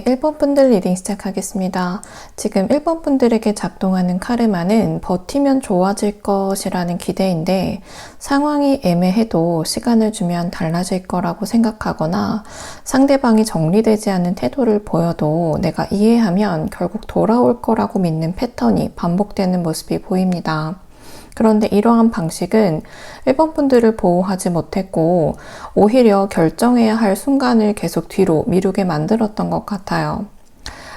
네, 1번 분들 리딩 시작하겠습니다. 지금 1번 분들에게 작동하는 카르마는 버티면 좋아질 것이라는 기대인데 상황이 애매해도 시간을 주면 달라질 거라고 생각하거나 상대방이 정리되지 않은 태도를 보여도 내가 이해하면 결국 돌아올 거라고 믿는 패턴이 반복되는 모습이 보입니다. 그런데 이러한 방식은 1번 분들을 보호하지 못했고 오히려 결정해야 할 순간을 계속 뒤로 미루게 만들었던 것 같아요.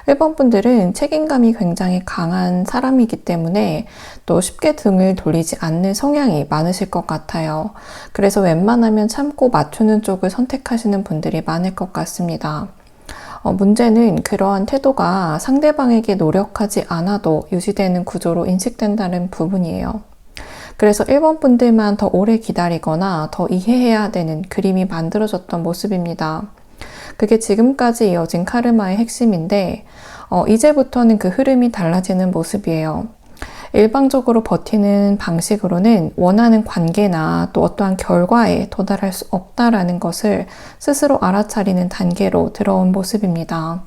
1번 분들은 책임감이 굉장히 강한 사람이기 때문에 또 쉽게 등을 돌리지 않는 성향이 많으실 것 같아요. 그래서 웬만하면 참고 맞추는 쪽을 선택하시는 분들이 많을 것 같습니다. 문제는 그러한 태도가 상대방에게 노력하지 않아도 유지되는 구조로 인식된다는 부분이에요. 그래서 1번 분들만 더 오래 기다리거나 더 이해해야 되는 그림이 만들어졌던 모습입니다. 그게 지금까지 이어진 카르마의 핵심인데 이제부터는 그 흐름이 달라지는 모습이에요. 일방적으로 버티는 방식으로는 원하는 관계나 또 어떠한 결과에 도달할 수 없다라는 것을 스스로 알아차리는 단계로 들어온 모습입니다.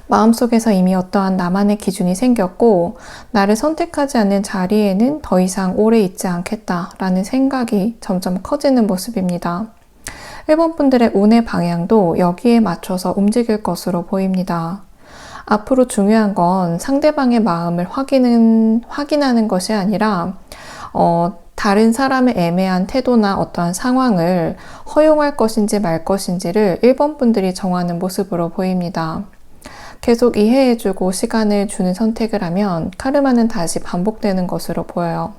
마음속에서 이미 어떠한 나만의 기준이 생겼고 나를 선택하지 않는 자리에는 더 이상 오래 있지 않겠다라는 생각이 점점 커지는 모습입니다. 1번 분들의 운의 방향도 여기에 맞춰서 움직일 것으로 보입니다. 앞으로 중요한 건 상대방의 마음을 확인하는 것이 아니라 다른 사람의 애매한 태도나 어떠한 상황을 허용할 것인지 말 것인지를 1번 분들이 정하는 모습으로 보입니다. 계속 이해해주고 시간을 주는 선택을 하면 카르마는 다시 반복되는 것으로 보여요.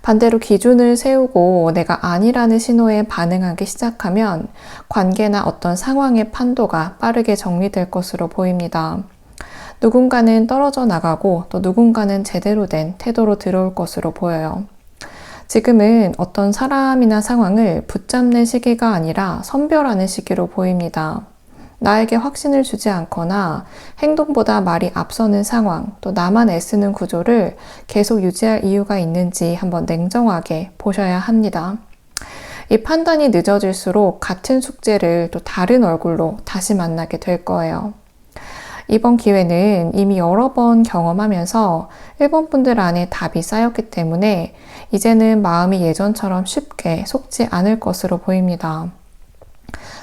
반대로 기준을 세우고 내가 아니라는 신호에 반응하기 시작하면 관계나 어떤 상황의 판도가 빠르게 정리될 것으로 보입니다. 누군가는 떨어져 나가고 또 누군가는 제대로 된 태도로 들어올 것으로 보여요. 지금은 어떤 사람이나 상황을 붙잡는 시기가 아니라 선별하는 시기로 보입니다. 나에게 확신을 주지 않거나 행동보다 말이 앞서는 상황, 또 나만 애쓰는 구조를 계속 유지할 이유가 있는지 한번 냉정하게 보셔야 합니다. 이 판단이 늦어질수록 같은 숙제를 또 다른 얼굴로 다시 만나게 될 거예요. 이번 기회는 이미 여러 번 경험하면서 1번 분들 안에 답이 쌓였기 때문에 이제는 마음이 예전처럼 쉽게 속지 않을 것으로 보입니다.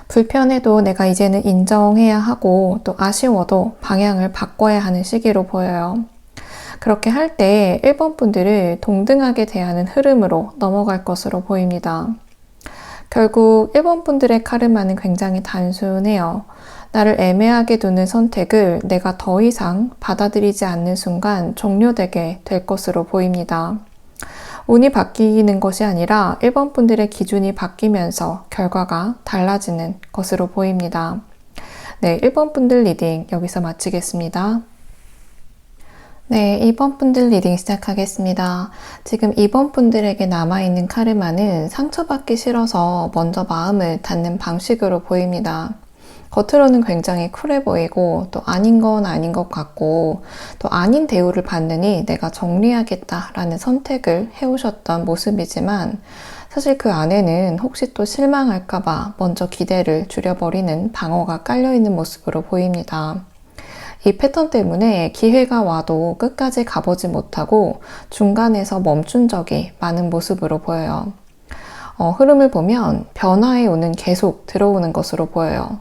불편해도 내가 이제는 인정해야 하고 또 아쉬워도 방향을 바꿔야 하는 시기로 보여요. 그렇게 할 때 1번 분들을 동등하게 대하는 흐름으로 넘어갈 것으로 보입니다. 결국 1번 분들의 카르마는 굉장히 단순해요. 나를 애매하게 두는 선택을 내가 더 이상 받아들이지 않는 순간 종료되게 될 것으로 보입니다. 운이 바뀌는 것이 아니라 1번 분들의 기준이 바뀌면서 결과가 달라지는 것으로 보입니다. 네, 1번 분들 리딩 여기서 마치겠습니다. 네, 2번 분들 리딩 시작하겠습니다. 지금 2번 분들에게 남아있는 카르마는 상처받기 싫어서 먼저 마음을 닫는 방식으로 보입니다. 겉으로는 굉장히 쿨해 보이고 또 아닌 건 아닌 것 같고 또 아닌 대우를 받느니 내가 정리하겠다라는 선택을 해오셨던 모습이지만 사실 그 안에는 혹시 또 실망할까봐 먼저 기대를 줄여버리는 방어가 깔려있는 모습으로 보입니다. 이 패턴 때문에 기회가 와도 끝까지 가보지 못하고 중간에서 멈춘 적이 많은 모습으로 보여요. 흐름을 보면 변화의 운은 계속 들어오는 것으로 보여요.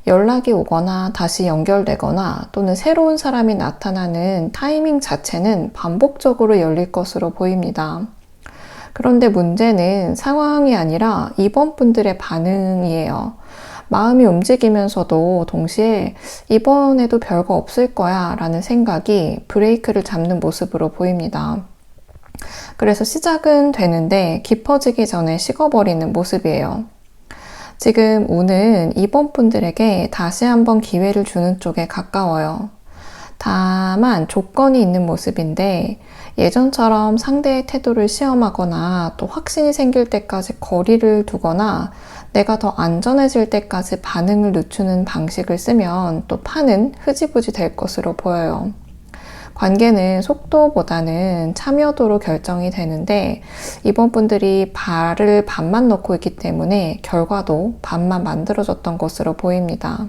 연락이 오거나 다시 연결되거나 또는 새로운 사람이 나타나는 타이밍 자체는 반복적으로 열릴 것으로 보입니다. 그런데 문제는 상황이 아니라 2번 분들의 반응이에요. 마음이 움직이면서도 동시에 이번에도 별거 없을 거야 라는 생각이 브레이크를 잡는 모습으로 보입니다. 그래서 시작은 되는데 깊어지기 전에 식어버리는 모습이에요. 지금 운은 2번 분들에게 다시 한번 기회를 주는 쪽에 가까워요. 다만 조건이 있는 모습인데 예전처럼 상대의 태도를 시험하거나 또 확신이 생길 때까지 거리를 두거나 내가 더 안전해질 때까지 반응을 늦추는 방식을 쓰면 또 판은 흐지부지 될 것으로 보여요. 관계는 속도보다는 참여도로 결정이 되는데 이번 분들이 발을 반만 넣고 있기 때문에 결과도 반만 만들어졌던 것으로 보입니다.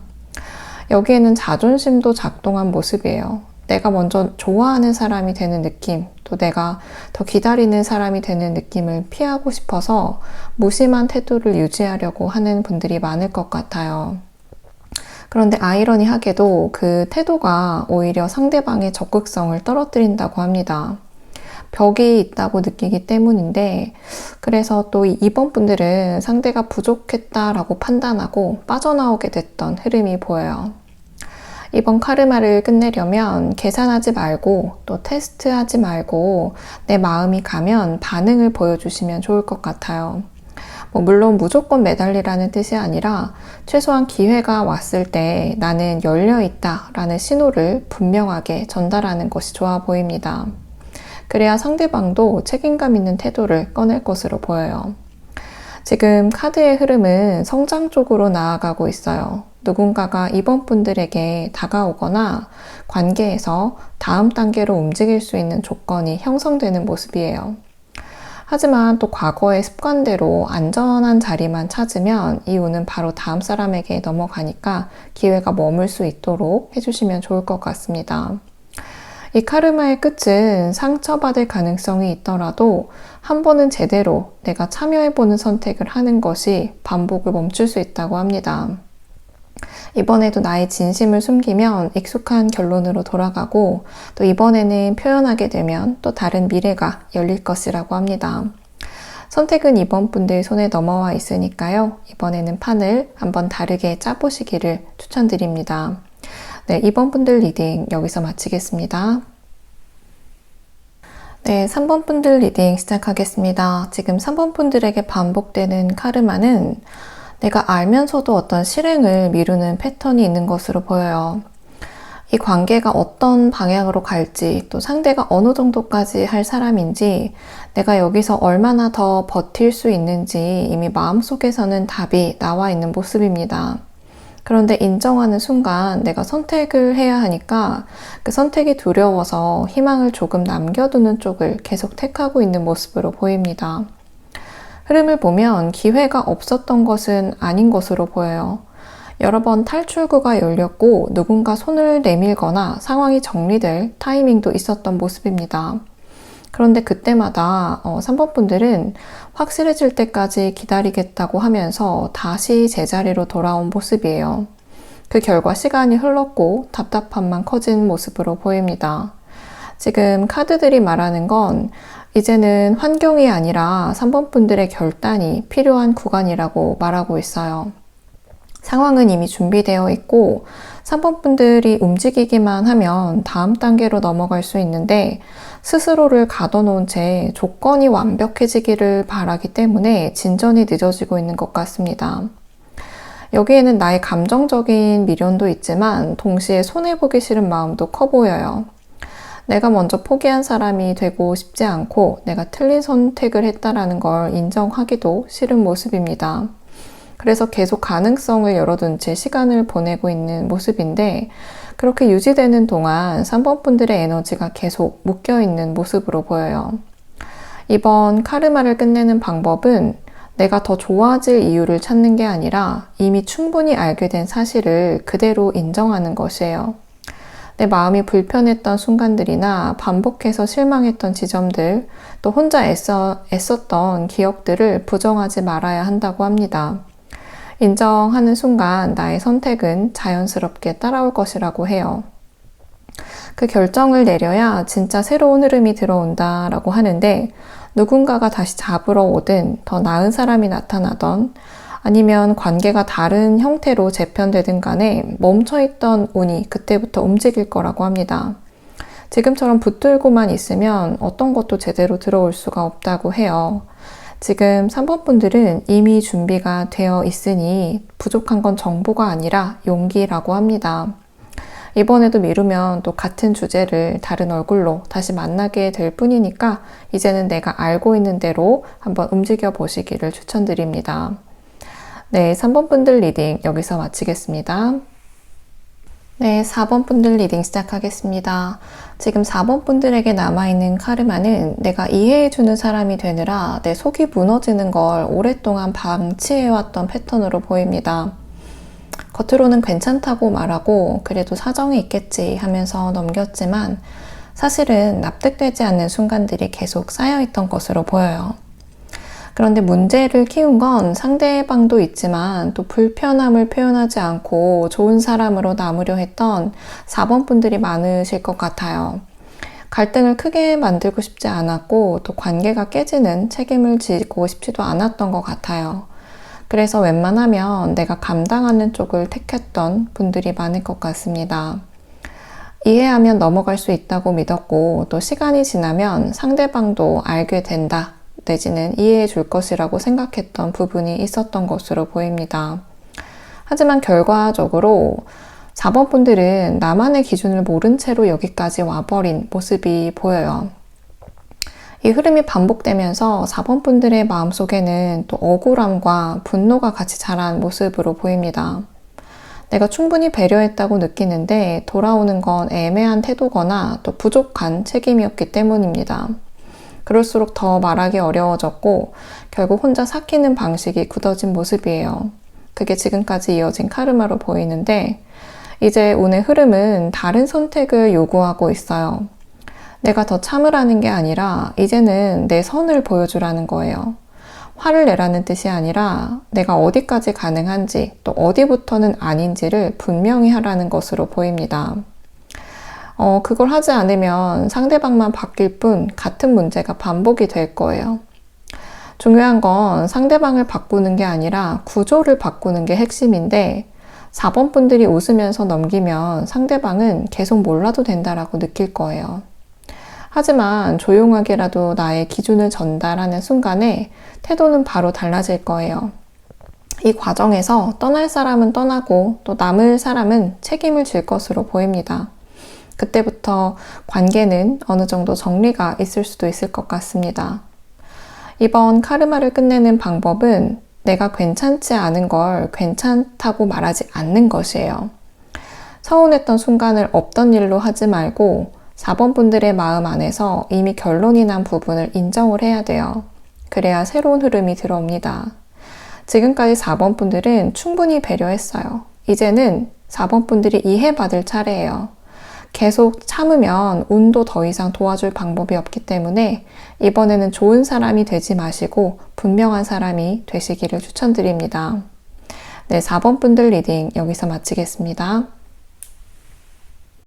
여기에는 자존심도 작동한 모습이에요. 내가 먼저 좋아하는 사람이 되는 느낌, 또 내가 더 기다리는 사람이 되는 느낌을 피하고 싶어서 무심한 태도를 유지하려고 하는 분들이 많을 것 같아요. 그런데 아이러니하게도 그 태도가 오히려 상대방의 적극성을 떨어뜨린다고 합니다. 벽이 있다고 느끼기 때문인데, 그래서 또 2번 분들은 상대가 부족했다라고 판단하고 빠져나오게 됐던 흐름이 보여요. 이번 카르마를 끝내려면 계산하지 말고 또 테스트하지 말고 내 마음이 가면 반응을 보여주시면 좋을 것 같아요. 물론 무조건 매달리라는 뜻이 아니라 최소한 기회가 왔을 때 나는 열려있다 라는 신호를 분명하게 전달하는 것이 좋아 보입니다. 그래야 상대방도 책임감 있는 태도를 꺼낼 것으로 보여요. 지금 카드의 흐름은 성장 쪽으로 나아가고 있어요. 누군가가 이번 분들에게 다가오거나 관계에서 다음 단계로 움직일 수 있는 조건이 형성되는 모습이에요. 하지만 또 과거의 습관대로 안전한 자리만 찾으면 이유는 바로 다음 사람에게 넘어가니까 기회가 머물 수 있도록 해주시면 좋을 것 같습니다. 이 카르마의 끝은 상처받을 가능성이 있더라도 한 번은 제대로 내가 참여해보는 선택을 하는 것이 반복을 멈출 수 있다고 합니다. 이번에도 나의 진심을 숨기면 익숙한 결론으로 돌아가고 또 이번에는 표현하게 되면 또 다른 미래가 열릴 것이라고 합니다. 선택은 이번 분들 손에 넘어와 있으니까요. 이번에는 판을 한번 다르게 짜보시기를 추천드립니다. 네, 이번 분들 리딩 여기서 마치겠습니다. 네, 3번 분들 리딩 시작하겠습니다. 지금 3번 분들에게 반복되는 카르마는 내가 알면서도 어떤 실행을 미루는 패턴이 있는 것으로 보여요. 이 관계가 어떤 방향으로 갈지, 또 상대가 어느 정도까지 할 사람인지, 내가 여기서 얼마나 더 버틸 수 있는지 이미 마음속에서는 답이 나와 있는 모습입니다. 그런데 인정하는 순간 내가 선택을 해야 하니까 그 선택이 두려워서 희망을 조금 남겨두는 쪽을 계속 택하고 있는 모습으로 보입니다. 흐름을 보면 기회가 없었던 것은 아닌 것으로 보여요. 여러 번 탈출구가 열렸고 누군가 손을 내밀거나 상황이 정리될 타이밍도 있었던 모습입니다. 그런데 그때마다 3번 분들은 확실해질 때까지 기다리겠다고 하면서 다시 제자리로 돌아온 모습이에요. 그 결과 시간이 흘렀고 답답함만 커진 모습으로 보입니다. 지금 카드들이 말하는 건 이제는 환경이 아니라 3번 분들의 결단이 필요한 구간이라고 말하고 있어요. 상황은 이미 준비되어 있고 3번 분들이 움직이기만 하면 다음 단계로 넘어갈 수 있는데 스스로를 가둬놓은 채 조건이 완벽해지기를 바라기 때문에 진전이 늦어지고 있는 것 같습니다. 여기에는 나의 감정적인 미련도 있지만 동시에 손해보기 싫은 마음도 커 보여요. 내가 먼저 포기한 사람이 되고 싶지 않고 내가 틀린 선택을 했다라는 걸 인정하기도 싫은 모습입니다. 그래서 계속 가능성을 열어둔 채 시간을 보내고 있는 모습인데 그렇게 유지되는 동안 3번 분들의 에너지가 계속 묶여있는 모습으로 보여요. 이번 카르마를 끝내는 방법은 내가 더 좋아질 이유를 찾는 게 아니라 이미 충분히 알게 된 사실을 그대로 인정하는 것이에요. 내 마음이 불편했던 순간들이나 반복해서 실망했던 지점들, 또 혼자 애썼던 기억들을 부정하지 말아야 한다고 합니다. 인정하는 순간 나의 선택은 자연스럽게 따라올 것이라고 해요. 그 결정을 내려야 진짜 새로운 흐름이 들어온다라고 하는데 누군가가 다시 잡으러 오든 더 나은 사람이 나타나던 아니면 관계가 다른 형태로 재편되든 간에 멈춰있던 운이 그때부터 움직일 거라고 합니다. 지금처럼 붙들고만 있으면 어떤 것도 제대로 들어올 수가 없다고 해요. 지금 3번 분들은 이미 준비가 되어 있으니 부족한 건 정보가 아니라 용기라고 합니다. 이번에도 미루면 또 같은 주제를 다른 얼굴로 다시 만나게 될 뿐이니까 이제는 내가 알고 있는 대로 한번 움직여 보시기를 추천드립니다. 네, 3번 분들 리딩 여기서 마치겠습니다. 네, 4번 분들 리딩 시작하겠습니다. 지금 4번 분들에게 남아있는 카르마는 내가 이해해주는 사람이 되느라 내 속이 무너지는 걸 오랫동안 방치해왔던 패턴으로 보입니다. 겉으로는 괜찮다고 말하고 그래도 사정이 있겠지 하면서 넘겼지만 사실은 납득되지 않는 순간들이 계속 쌓여있던 것으로 보여요. 그런데 문제를 키운 건 상대방도 있지만 또 불편함을 표현하지 않고 좋은 사람으로 남으려 했던 4번 분들이 많으실 것 같아요. 갈등을 크게 만들고 싶지 않았고 또 관계가 깨지는 책임을 지고 싶지도 않았던 것 같아요. 그래서 웬만하면 내가 감당하는 쪽을 택했던 분들이 많을 것 같습니다. 이해하면 넘어갈 수 있다고 믿었고 또 시간이 지나면 상대방도 알게 된다 내지는 이해해 줄 것이라고 생각했던 부분이 있었던 것으로 보입니다. 하지만 결과적으로 4번 분들은 나만의 기준을 모른 채로 여기까지 와버린 모습이 보여요. 이 흐름이 반복되면서 4번 분들의 마음속에는 또 억울함과 분노가 같이 자란 모습으로 보입니다. 내가 충분히 배려했다고 느끼는데 돌아오는 건 애매한 태도거나 또 부족한 책임이었기 때문입니다. 그럴수록 더 말하기 어려워졌고 결국 혼자 삭히는 방식이 굳어진 모습이에요. 그게 지금까지 이어진 카르마로 보이는데 이제 운의 흐름은 다른 선택을 요구하고 있어요. 내가 더 참으라는 게 아니라 이제는 내 선을 보여주라는 거예요. 화를 내라는 뜻이 아니라 내가 어디까지 가능한지 또 어디부터는 아닌지를 분명히 하라는 것으로 보입니다. 그걸 하지 않으면 상대방만 바뀔 뿐 같은 문제가 반복이 될 거예요. 중요한 건 상대방을 바꾸는 게 아니라 구조를 바꾸는 게 핵심인데 4번 분들이 웃으면서 넘기면 상대방은 계속 몰라도 된다라고 느낄 거예요. 하지만 조용하게라도 나의 기준을 전달하는 순간에 태도는 바로 달라질 거예요. 이 과정에서 떠날 사람은 떠나고 또 남을 사람은 책임을 질 것으로 보입니다. 그때부터 관계는 어느 정도 정리가 있을 수도 있을 것 같습니다. 이번 카르마를 끝내는 방법은 내가 괜찮지 않은 걸 괜찮다고 말하지 않는 것이에요. 서운했던 순간을 없던 일로 하지 말고 4번 분들의 마음 안에서 이미 결론이 난 부분을 인정을 해야 돼요. 그래야 새로운 흐름이 들어옵니다. 지금까지 4번 분들은 충분히 배려했어요. 이제는 4번 분들이 이해받을 차례예요. 계속 참으면 운도 더 이상 도와줄 방법이 없기 때문에 이번에는 좋은 사람이 되지 마시고 분명한 사람이 되시기를 추천드립니다. 네, 4번 분들 리딩 여기서 마치겠습니다.